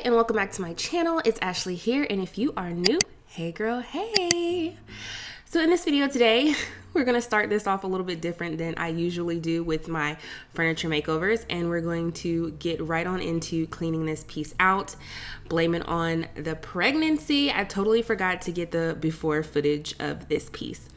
and welcome back to my channel. It's Ashley here, and if you are new, hey girl, hey. So in this video today, we're gonna start this off a little bit different than I usually do with my furniture makeovers, and we're going to get right on into cleaning this piece out. Blame it on the pregnancy. I totally forgot to get the before footage of this piece.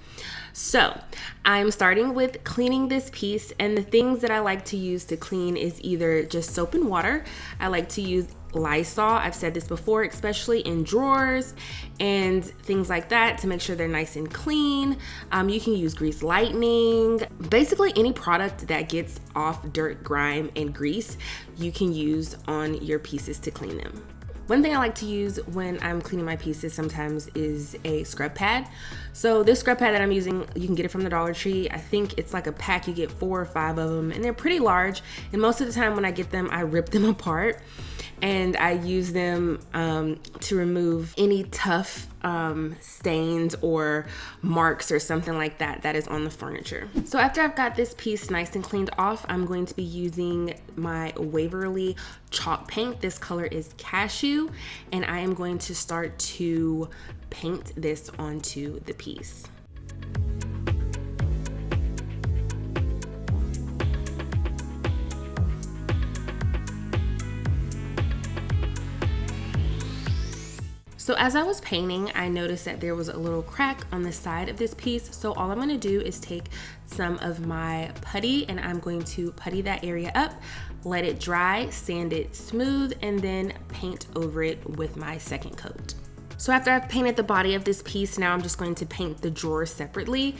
So I'm starting with cleaning this piece, and the things that I like to use to clean is either just soap and water. I like to use Lysol. I've said this before, especially in drawers and things like that to make sure they're nice and clean. You can use grease lightning. Basically any product that gets off dirt, grime, and grease, you can use on your pieces to clean them. One thing I like to use when I'm cleaning my pieces sometimes is a scrub pad. So this scrub pad that I'm using, you can get it from the Dollar Tree. I think it's like a pack, you get 4 or 5 of them, and they're pretty large. And most of the time when I get them, I rip them apart and I use them to remove any tough stains or marks or something like that that is on the furniture. So after I've got this piece nice and cleaned off, I'm going to be using my Waverly chalk paint. This color is Cashew, and I am going to start to paint this onto the piece. So as I was painting, I noticed that there was a little crack on the side of this piece. So all I'm gonna do is take some of my putty and I'm going to putty that area up, let it dry, sand it smooth, and then paint over it with my second coat. So after I've painted the body of this piece, now I'm just going to paint the drawers separately.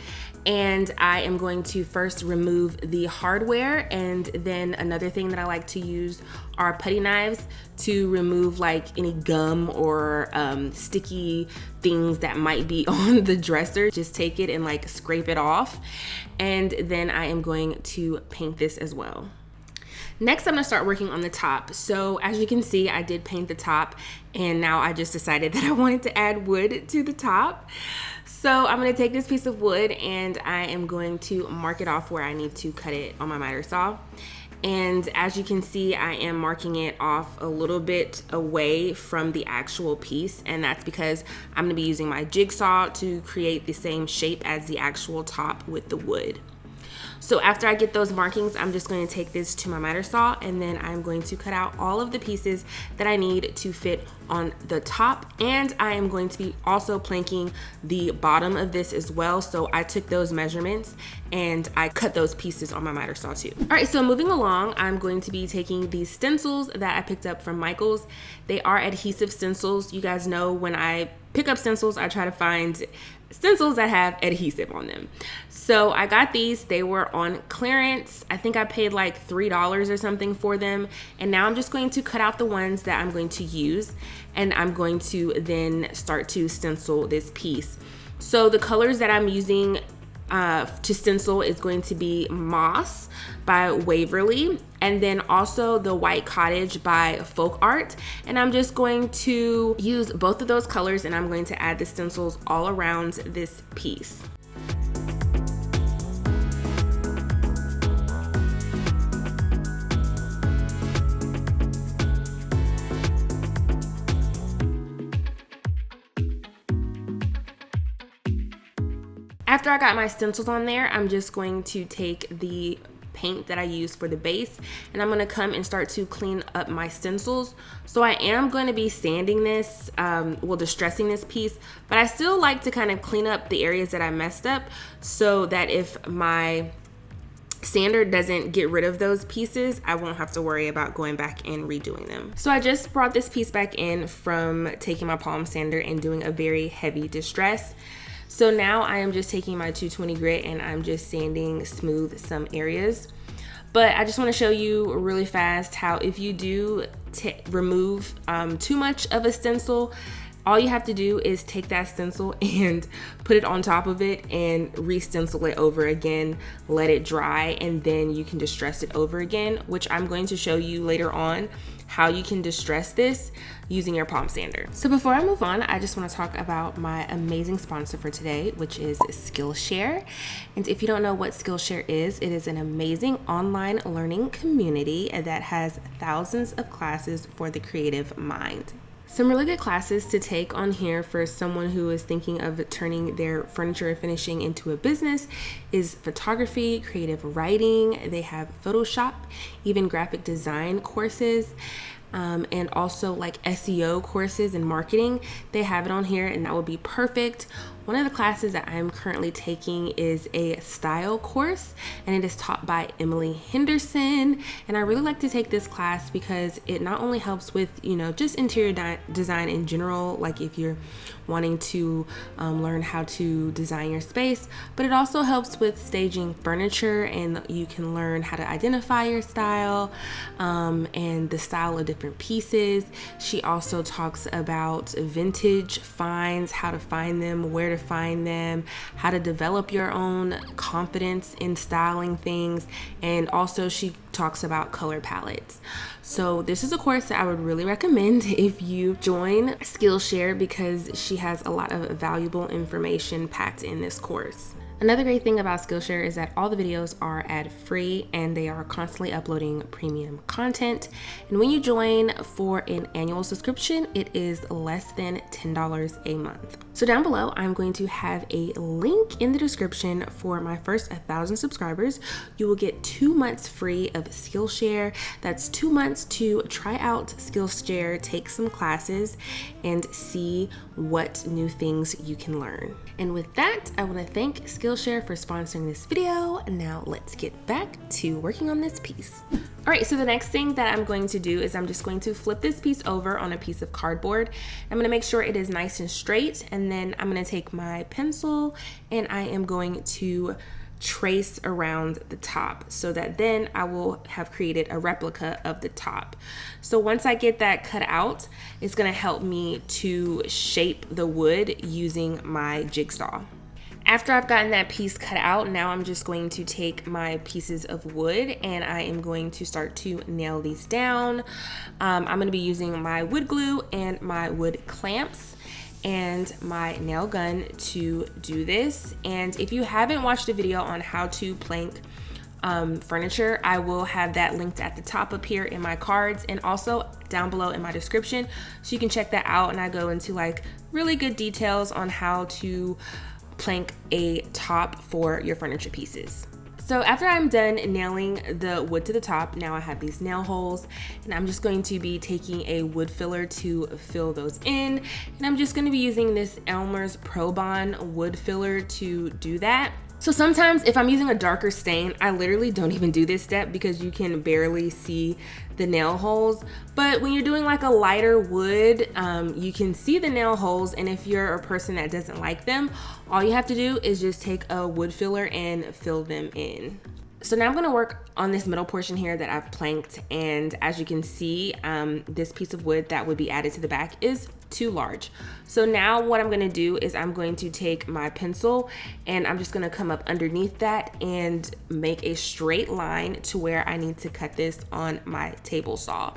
And I am going to first remove the hardware, and then another thing that I like to use are putty knives to remove like any gum or sticky things that might be on the dresser. Just take it and like scrape it off. And then I am going to paint this as well. Next, I'm gonna start working on the top. So as you can see, I did paint the top, and now I just decided that I wanted to add wood to the top. So I'm gonna take this piece of wood and I am going to mark it off where I need to cut it on my miter saw. And as you can see, I am marking it off a little bit away from the actual piece, and that's because I'm gonna be using my jigsaw to create the same shape as the actual top with the wood. So after I get those markings, I'm just going to take this to my miter saw, and then I'm going to cut out all of the pieces that I need to fit on the top. And I am going to be also planking the bottom of this as well. So I took those measurements and I cut those pieces on my miter saw too. All right, so moving along, I'm going to be taking these stencils that I picked up from Michael's. They are adhesive stencils. You guys know when I pick up stencils, I try to find stencils that have adhesive on them. So I got these, they were on clearance. I think I paid like $3 or something for them. And now I'm just going to cut out the ones that I'm going to use, and I'm going to then start to stencil this piece. So the colors that I'm using to stencil is going to be Moss by Waverly, and then also the White Cottage by Folk Art. And I'm just going to use both of those colors, and I'm going to add the stencils all around this piece. After I got my stencils on there, I'm just going to take the paint that I used for the base, and I'm going to come and start to clean up my stencils. So I am going to be sanding this, distressing this piece, but I still like to kind of clean up the areas that I messed up so that if my sander doesn't get rid of those pieces, I won't have to worry about going back and redoing them. So I just brought this piece back in from taking my palm sander and doing a very heavy distress. So now I am just taking my 220 grit and I'm just sanding smooth some areas. But I just want to show you really fast how if you do remove too much of a stencil all you have to do is take that stencil and put it on top of it and re-stencil it over again, let it dry, and then you can distress it over again, which I'm going to show you later on how you can distress this using your palm sander. So before I move on, I just want to talk about my amazing sponsor for today, which is Skillshare. And if you don't know what Skillshare is, it is an amazing online learning community that has thousands of classes for the creative mind. Some really good classes to take on here for someone who is thinking of turning their furniture finishing into a business is photography, creative writing. They have Photoshop, even graphic design courses, and also like SEO courses and marketing. They have it on here, and that would be perfect. One of the classes that I'm currently taking is a style course, and it is taught by Emily Henderson. And I really like to take this class because it not only helps with, just interior design in general, like if you're wanting to learn how to design your space, but it also helps with staging furniture, and you can learn how to identify your style and the style of different pieces. She also talks about vintage finds, how to find them, where to find them, how to develop your own confidence in styling things, and also she talks about color palettes. So this is a course that I would really recommend if you join Skillshare because she has a lot of valuable information packed in this course. Another great thing about Skillshare is that all the videos are ad-free and they are constantly uploading premium content. And when you join for an annual subscription, it is less than $10 a month. So down below, I'm going to have a link in the description for my first 1,000 subscribers. You will get 2 months free of Skillshare. That's 2 months to try out Skillshare, take some classes, and see what new things you can learn. And with that, I want to thank Skillshare for sponsoring this video. Now let's get back to working on this piece. All right, so the next thing that I'm going to do is I'm just going to flip this piece over on a piece of cardboard. I'm gonna make sure it is nice and straight, and then I'm gonna take my pencil and I am going to trace around the top so that then I will have created a replica of the top. So once I get that cut out, it's gonna help me to shape the wood using my jigsaw. After I've gotten that piece cut out, now I'm just going to take my pieces of wood and I am going to start to nail these down. I'm going to be using my wood glue and my wood clamps and my nail gun to do this. And if you haven't watched a video on how to plank furniture, I will have that linked at the top up here in my cards and also down below in my description, so you can check that out. And I go into like really good details on how to plank a top for your furniture pieces. So after I'm done nailing the wood to the top, now I have these nail holes, and I'm just going to be taking a wood filler to fill those in. And I'm just going to be using this Elmer's Pro Bond wood filler to do that. So sometimes if I'm using a darker stain, I literally don't even do this step because you can barely see the nail holes. But when you're doing like a lighter wood, you can see the nail holes. And if you're a person that doesn't like them, all you have to do is just take a wood filler and fill them in. So now I'm gonna work on this middle portion here that I've planked, and as you can see, this piece of wood that would be added to the back is too large. So now what I'm gonna do is I'm going to take my pencil and I'm just gonna come up underneath that and make a straight line to where I need to cut this on my table saw.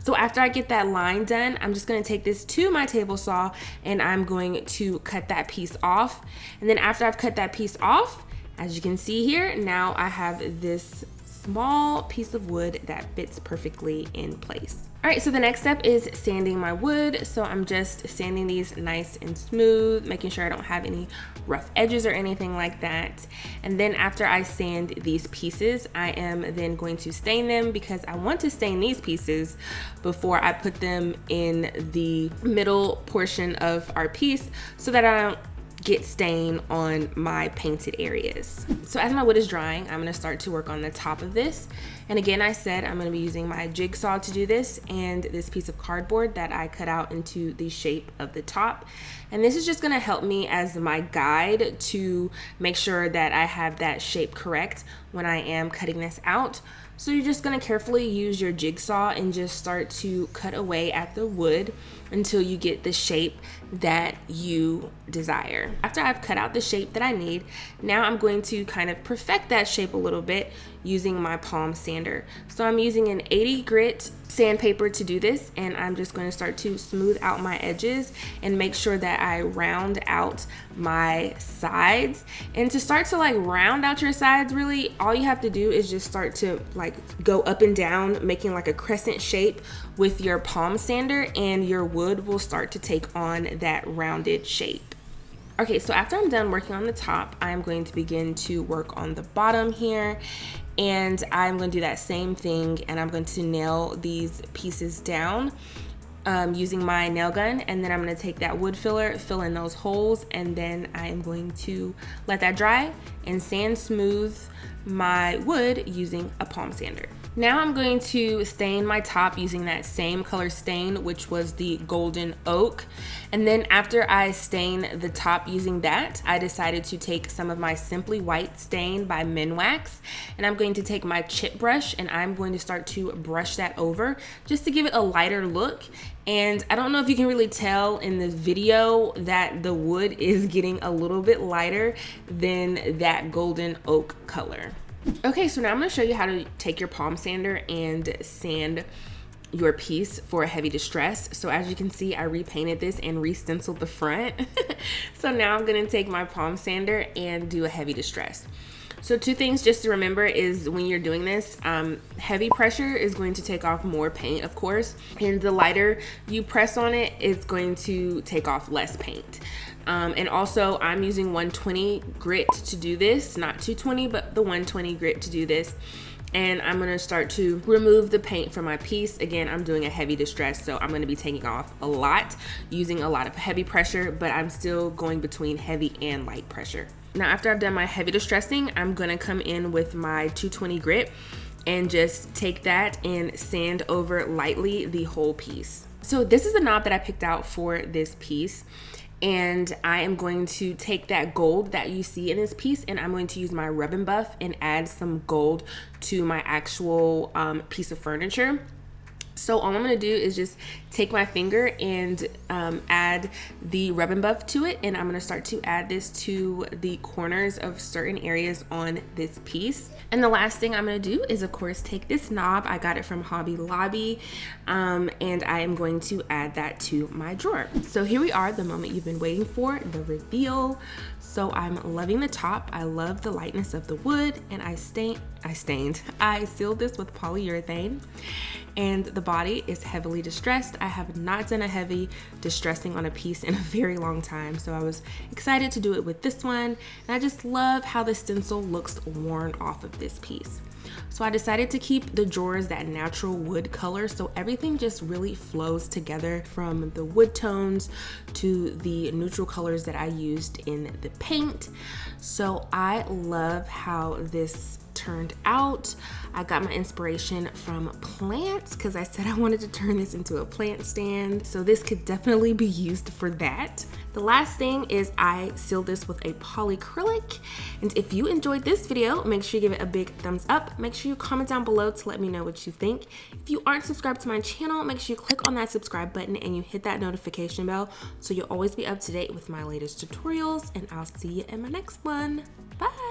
So after I get that line done, I'm just gonna take this to my table saw and I'm going to cut that piece off. And then after I've cut that piece off, as you can see here, now I have this small piece of wood that fits perfectly in place. All right, so the next step is sanding my wood. So I'm just sanding these nice and smooth, making sure I don't have any rough edges or anything like that. And then after I sand these pieces, I am then going to stain them because I want to stain these pieces before I put them in the middle portion of our piece so that I don't get stain on my painted areas. So as my wood is drying, I'm gonna start to work on the top of this. And again, I said I'm gonna be using my jigsaw to do this and this piece of cardboard that I cut out into the shape of the top. And this is just gonna help me as my guide to make sure that I have that shape correct when I am cutting this out. So you're just gonna carefully use your jigsaw and just start to cut away at the wood until you get the shape that you desire. After I've cut out the shape that I need, now I'm going to kind of perfect that shape a little bit using my palm sander. So I'm using an 80 grit sandpaper to do this, and I'm just going to start to smooth out my edges and make sure that I round out my sides. And to start to like round out your sides, really all you have to do is just start to like go up and down, making like a crescent shape with your palm sander, and your wood will start to take on that rounded shape. Okay, so after I'm done working on the top, I'm going to begin to work on the bottom here, and I'm going to do that same thing, and I'm going to nail these pieces down using my nail gun, and then I'm going to take that wood filler, fill in those holes, and then I am going to let that dry and sand smooth my wood using a palm sander. Now I'm going to stain my top using that same color stain, which was the golden oak. And then after I stain the top using that, I decided to take some of my Simply White stain by Minwax, and I'm going to take my chip brush and I'm going to start to brush that over just to give it a lighter look. And I don't know if you can really tell in the video that the wood is getting a little bit lighter than that golden oak color. Okay, so now I'm going to show you how to take your palm sander and sand your piece for a heavy distress. So as you can see, I repainted this and re-stenciled the front. So now I'm going to take my palm sander and do a heavy distress. So two things just to remember is when you're doing this, heavy pressure is going to take off more paint, of course, and the lighter you press on it, it's going to take off less paint. And also I'm using 120 grit to do this, not 220, but the 120 grit to do this. And I'm gonna start to remove the paint from my piece. Again, I'm doing a heavy distress, so I'm gonna be taking off a lot, using a lot of heavy pressure, but I'm still going between heavy and light pressure. Now, after I've done my heavy distressing, I'm gonna come in with my 220 grit and just take that and sand over lightly the whole piece. So this is the knob that I picked out for this piece. And I am going to take that gold that you see in this piece, and I'm going to use my rub and buff and add some gold to my actual piece of furniture. So all I'm gonna do is just take my finger and add the rub and buff to it, and I'm gonna start to add this to the corners of certain areas on this piece. And the last thing I'm gonna do is, of course, take this knob. I got it from Hobby Lobby, and I am going to add that to my drawer. So here we are, the moment you've been waiting for, the reveal. So I'm loving the top. I love the lightness of the wood, and I sealed this with polyurethane, and the body is heavily distressed. I have not done a heavy distressing on a piece in a very long time, so I was excited to do it with this one, and I just love how the stencil looks worn off of this piece. So I decided to keep the drawers that natural wood color, so everything just really flows together, from the wood tones to the neutral colors that I used in the paint. So I love how this turned out. I got my inspiration from plants because I said I wanted to turn this into a plant stand, so this could definitely be used for that. The last thing is I sealed this with a polyacrylic, and if you enjoyed this video, make sure you give it a big thumbs up. Make sure you comment down below to let me know what you think. If you aren't subscribed to my channel, make sure you click on that subscribe button and you hit that notification bell so you'll always be up to date with my latest tutorials, and I'll see you in my next one. Bye!